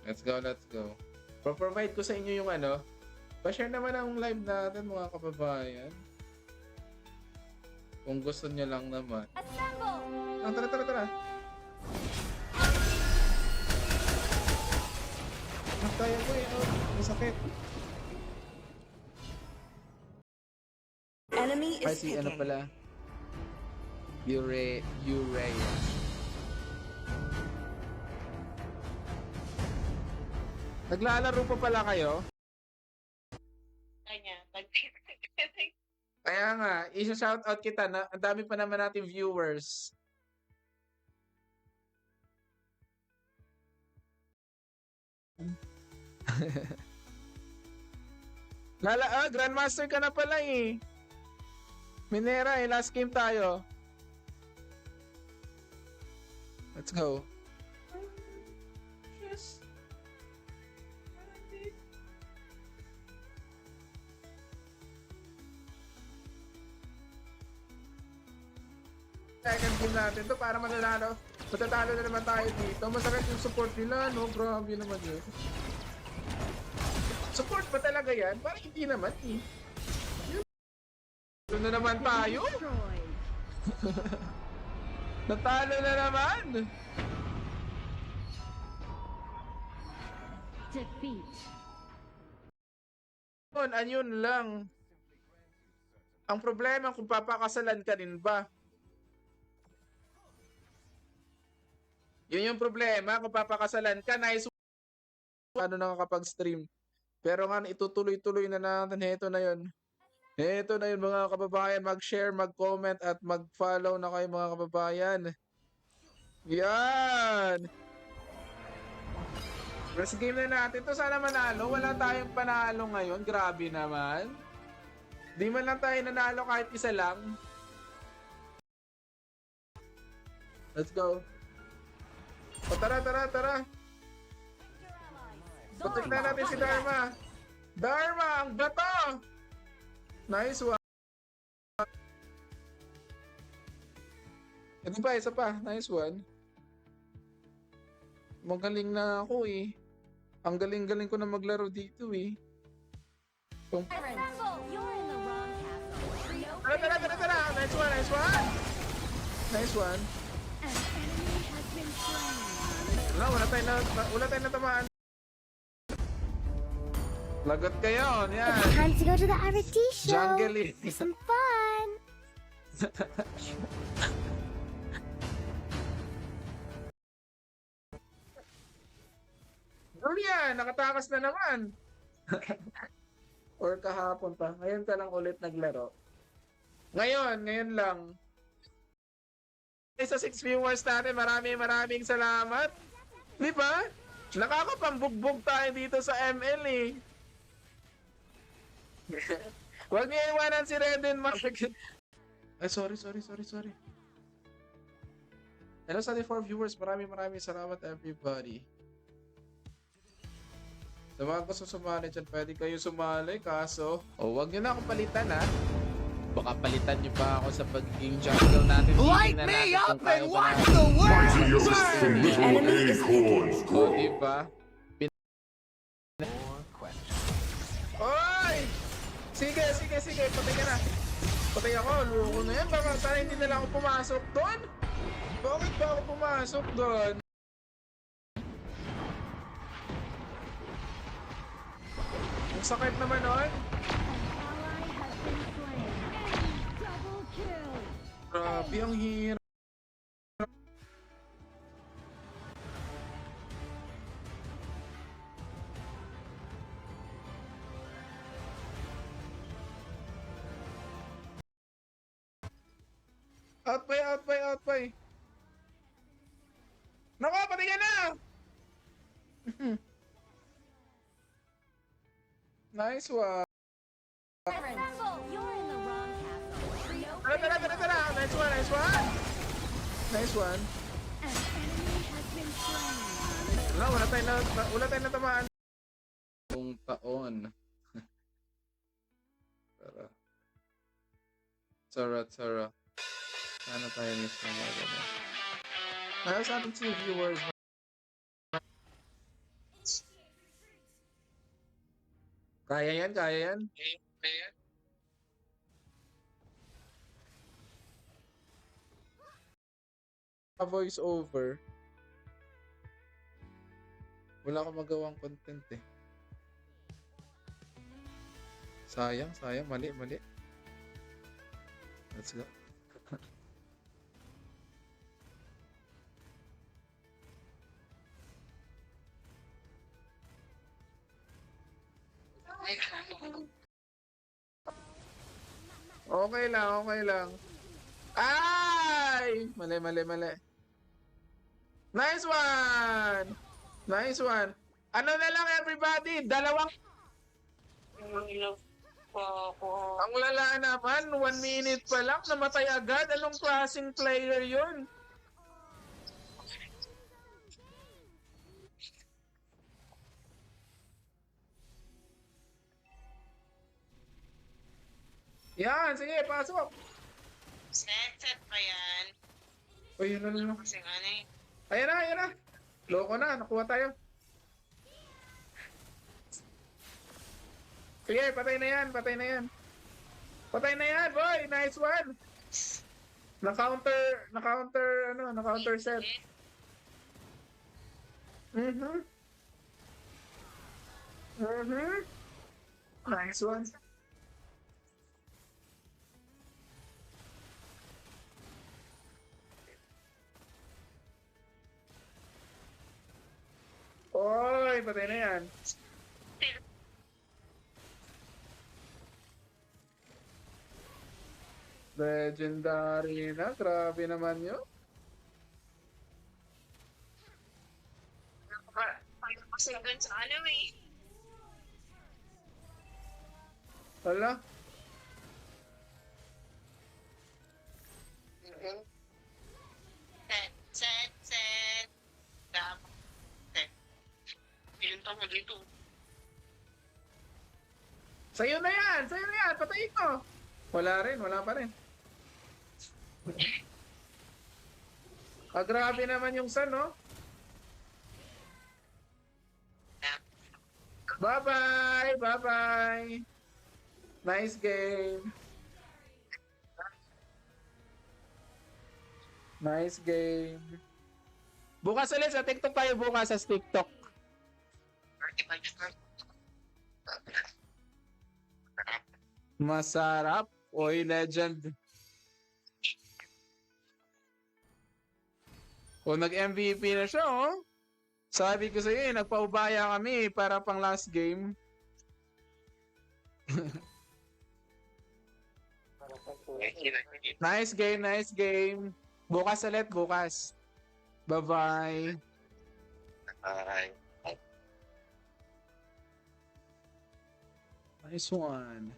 Let's go, let's go. Provide ko sa inyo yung ano. Pa-share naman ang live natin mga kababayan. Kung gusto niyo lang naman. Assemble! Tara, tara, tara. Tayo ko eh. Oh, masakit. Enemy Ay, is si ano picking. pala. Urea. Naglalaro pa pala kayo? Kaya nga, isa-shoutout kita na ang dami pa naman nating viewers. Grandmaster ka na pala eh. Minera eh, last game tayo. Let's go. Second game natin to para mananalo. Matatalo na naman tayo dito. Masakit yung support nila, no? Grabe naman yun. Support ba talaga yan? Parang hindi naman eh. Ito na naman tayo. Natalo na naman. Defeat. Ayun lang. Ang problema kung papakasalan ka rin ba? Yun yung problema kung papakasalan ka. Nice. Ano nakakapag-stream. Pero nga, itutuloy-tuloy na natin. Heto na yun. Heto na yun mga kababayan. Mag-share, mag-comment, at mag-follow na kayo mga kababayan. Yan! First game na natin to. Sana manalo. Wala tayong panalo ngayon. Grabe naman. Di man lang tayo nanalo kahit isa lang. Let's go. O tara, tara, tara. Patik na natin si Dharma. Dharma, ang bato! Nice one. Ito pa, isa pa. Nice one. Magaling na ako eh. Ang galing-galing ko na maglaro dito eh. Assemble! You're in the wrong castle. Trio Tara, tara, tara, tara. Nice one, nice one. Nice one. An enemy has been slain. Wala tayong natamaan. Lagot kayo. Yan. It's time to go to the RT show Jungle eh. for some fun. Julia, nakatakas na naman. Or kahapon pa. Ngayon ka lang ulit naglaro. Ngayon lang. Sa 6 viewers natin, maraming salamat. Di ba? Nakakapambugbog tayo dito sa ML eh. Huwag niyo iwanan si Reden Mark. Ay, sorry. Hello sa 4 viewers. Maraming salamat everybody. Sa mga gusto sumali dyan, pwede kayo sumali. Kaso, huwag nyo na akong palitan ha. Baka palitan nyo pa ako sa pagiging jungle natin. Light me up and watch the world burn! Enemy is picking. O, diba? Oy! Sige. Patay ka na. Patay ako. Luko na yan. Baka sana hindi na lang ako pumasok doon. Bakit ba ako pumasok doon? Ang sakit naman nun. An ally has been slain. Double kill. Grabe, ang hirap. Outplay. Naku, patay ka na! Nice one. Assemble! You're in the wrong castle. Trio Tara. Nice one. An enemy has been slain. Wala tayong natamaan. Kung taon. Tara. Ano tayo miss na mga. Ayos natin si viewers. Kaya yan, kaya yan. Voice over. Wala akong magawang content eh. Sayang, sayang. Mali, mali. Let's go. Okay lang, okay lang. Ay! Mali, mali, mali. Nice one! Nice one. Ano na lang everybody? Dalawang... Ang lala naman, 1 minute pa lang, namatay agad. Anong klaseng player yun? Yan, sige, pasok. Set pa yan. Uy, yun na. Kasi ano eh. Ayan na, ayan na. Loko na, nakuha tayo. Sige, patay na yan, patay na yan. Patay na yan, boy! Nice one! Na-counter set. Mm-hmm. Mm-hmm. Nice one. Oy, patay na yan. Legendary na, grabe naman yun. Kasi dun sa ano eh. Hala, Set. Dapat. Set. Pinunta mo dito. sa'yo na yan, patayin mo. Wala rin, wala pa rin. Grabe naman yung sun, no? Bye-bye! Bye-bye! Nice game! Nice game! Bukas ulit sa TikTok tayo bukas sa TikTok. 35 Masarap! Oy, legend! O, nag-MVP na siya, oh! Sabi ko sa iyo, nagpaubaya kami para pang last game. Nice game, nice game. Bukas ulit, bukas. Bye-bye. Alright. Nice one.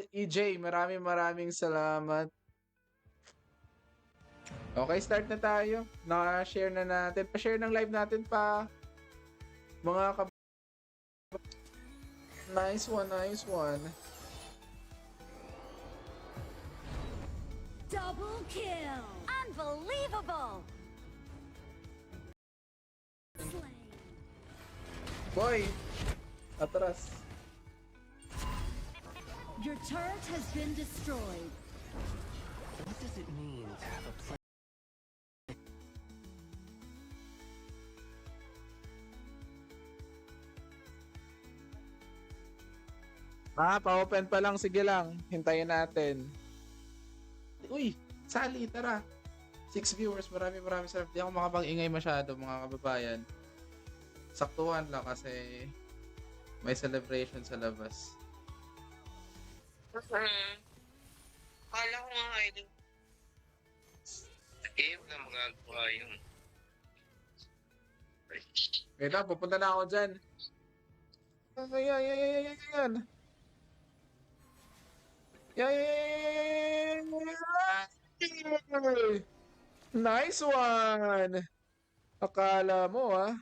EJ, maraming salamat. Okay, start na tayo. Naka-share na natin. Pa-share ng live natin pa. Mga kab... Nice one, nice one. Double kill. Unbelievable. Slain. Boy! Atras. Your turret has been destroyed. What does it mean to have a plan? Pa-open pa lang. Sige lang. Hintayin natin. Uy! Sali, tara. 6 viewers. Maraming salamat. Di ako makapag-ingay masyado, mga kababayan. Saktuhan lang kasi may celebration sa labas. Kala ko nga idol. Game na magagawa yun. Wait lang, pupunta na ako dyan. Yan. Nice one! Akala mo, ah.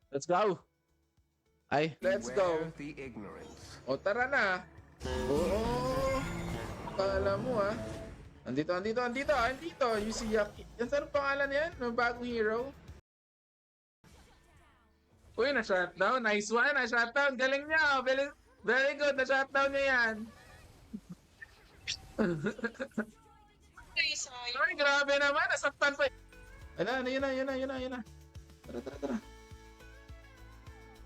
Let's go! Ay, let's go. Beware the ignorance. O, tara na. Oo. Akala mo ah. Andito. You see Yaki. Yan saan ang pangalan yan? Ng bagong hero? Uy, na-shutdown. Nice one. Na-shutdown. Galing niya. Very good. Na-shutdown niya yan. Ay, sayang. Ay, grabe naman. Nasaktan pa. Yun na.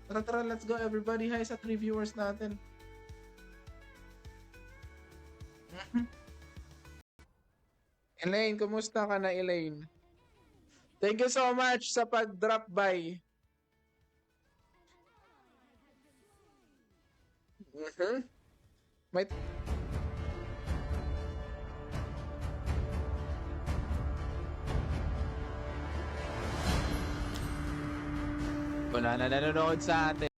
Tara, let's go everybody. Hi sa 3 viewers natin. Elaine, kumusta ka na, Elaine? Thank you so much sa pag-drop by. May... Wala na nanonood sa atin.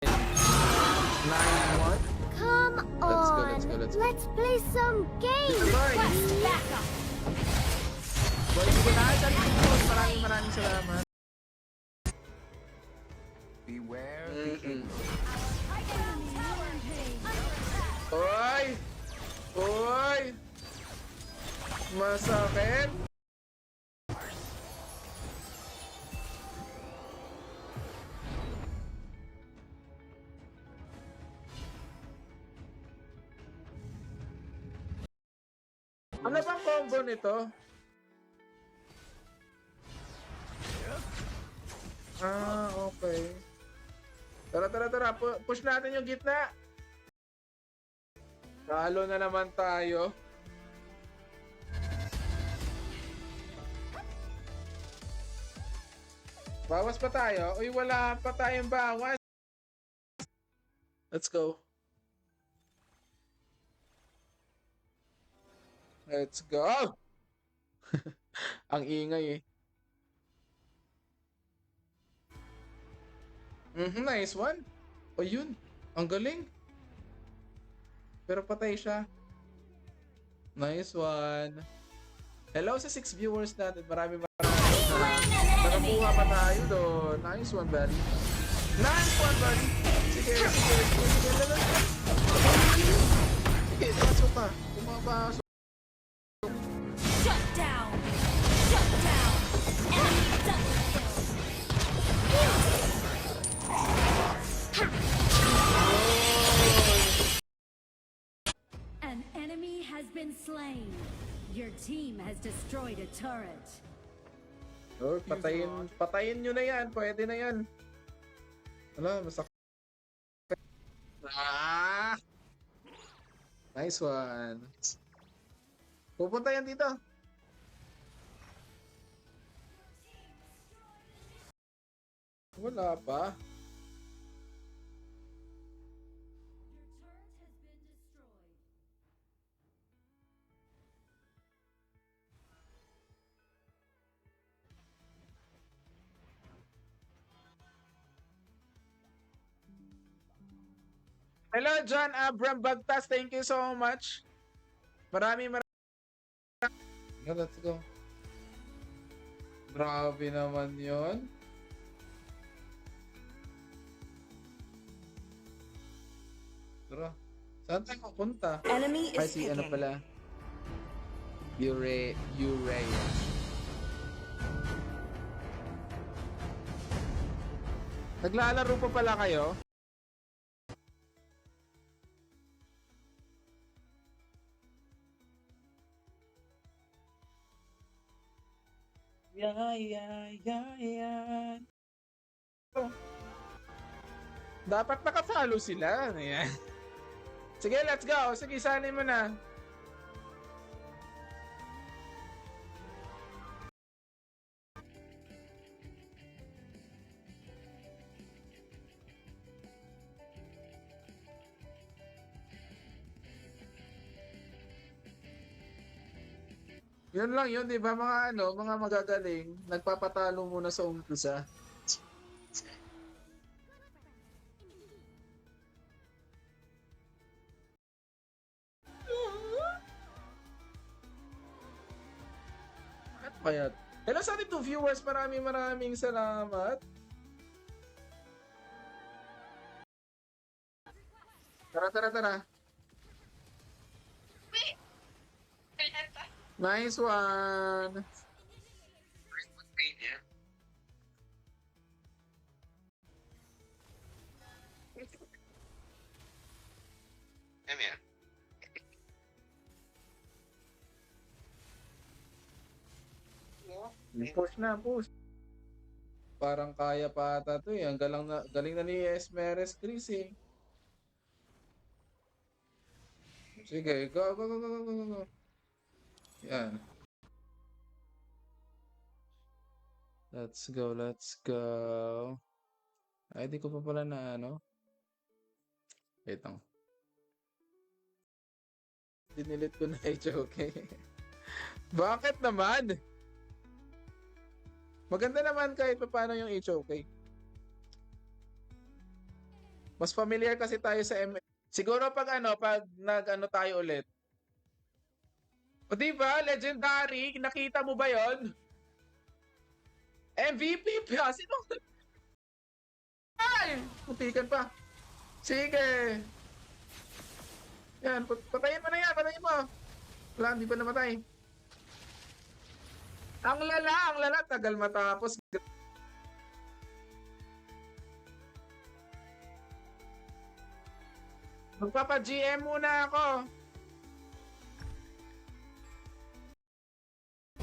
9-1. Come Let's go, on. let's go. Let's play some games. Request backup. Boy, sige na. Maraming salamat. Beware the ignorance. Oy! Masakit. Ano bang combo nito? Okay. Tara. Push natin yung gitna. Talo na naman tayo. Bawas pa tayo? Uy, wala pa tayong bawas. Let's go. Let's go! Ang ingay eh. Nice one. O yun. Ang galing. Pero patay siya. Nice one. Hello sa 6 viewers natin. Maraming nakakuha pa tayo doon. Nice one, buddy. Sige. Sige, pasok pa. Pumapasok. Shut down. Enemy double kill. An enemy has been slain. Your team has destroyed a turret. Oh, patayin nyo na yan. Pwede na yan. Wala, masakit. Nice one. Pupunta yan dito. Wala pa. Hello, John Abram Bagtas. Thank you so much. Maraming. Let's go. Grabe naman yon. Tara. Saan tayo pupunta? Enemy Ay, is si ano picking. pala? Urea. Naglalaro pa pala kayo? Yeah. Dapat naka-follow sila. Ayan. Sige, let's go. Sige, sanin mo na. Yun lang yun, di ba? Mga magagaling, nagpapatalo muna sa umpisa. At kaya, hello sa ating 2 viewers, maraming salamat. Tara, tara, tara. Wait! Kaya Nice one. Push na, push. Parang kaya pa ata to eh. Ang galing na ni Esmeres Chris eh. Sige, go, go, go, go, go, go, go. Yan. Let's go, let's go. Ay, di ko pa pala na ano. Wait lang. Dinilit ko na okay. Bakit naman? Maganda naman kahit pa paano yung HOK. Mas familiar kasi tayo sa Siguro pag nag-ano tayo ulit. O diba, legendary, nakita mo ba yon? MVP pa, sino? Ay, putikan pa. Sige. Yan, patayin mo na yan, patayin mo. Wala, hindi pa namatay. Ang lala, tagal matapos. Magpapa-GM muna ako.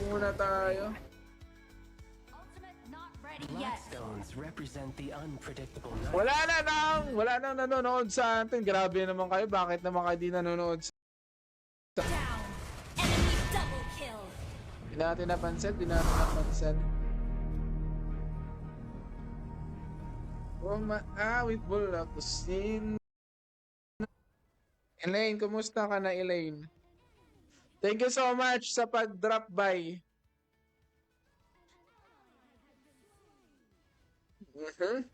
Muna tayo. Ultimate not ready yet. Stones represent the unpredictable night. Wala nang nanonood sa atin. Grabe naman kayo. Bakit naman kayo di nanonood sa... Down. Enemy double kill. Di natin napansin. With bulak to sin. Elaine, kumusta ka na, Elaine? Thank you so much sa pag-drop by. Mhm.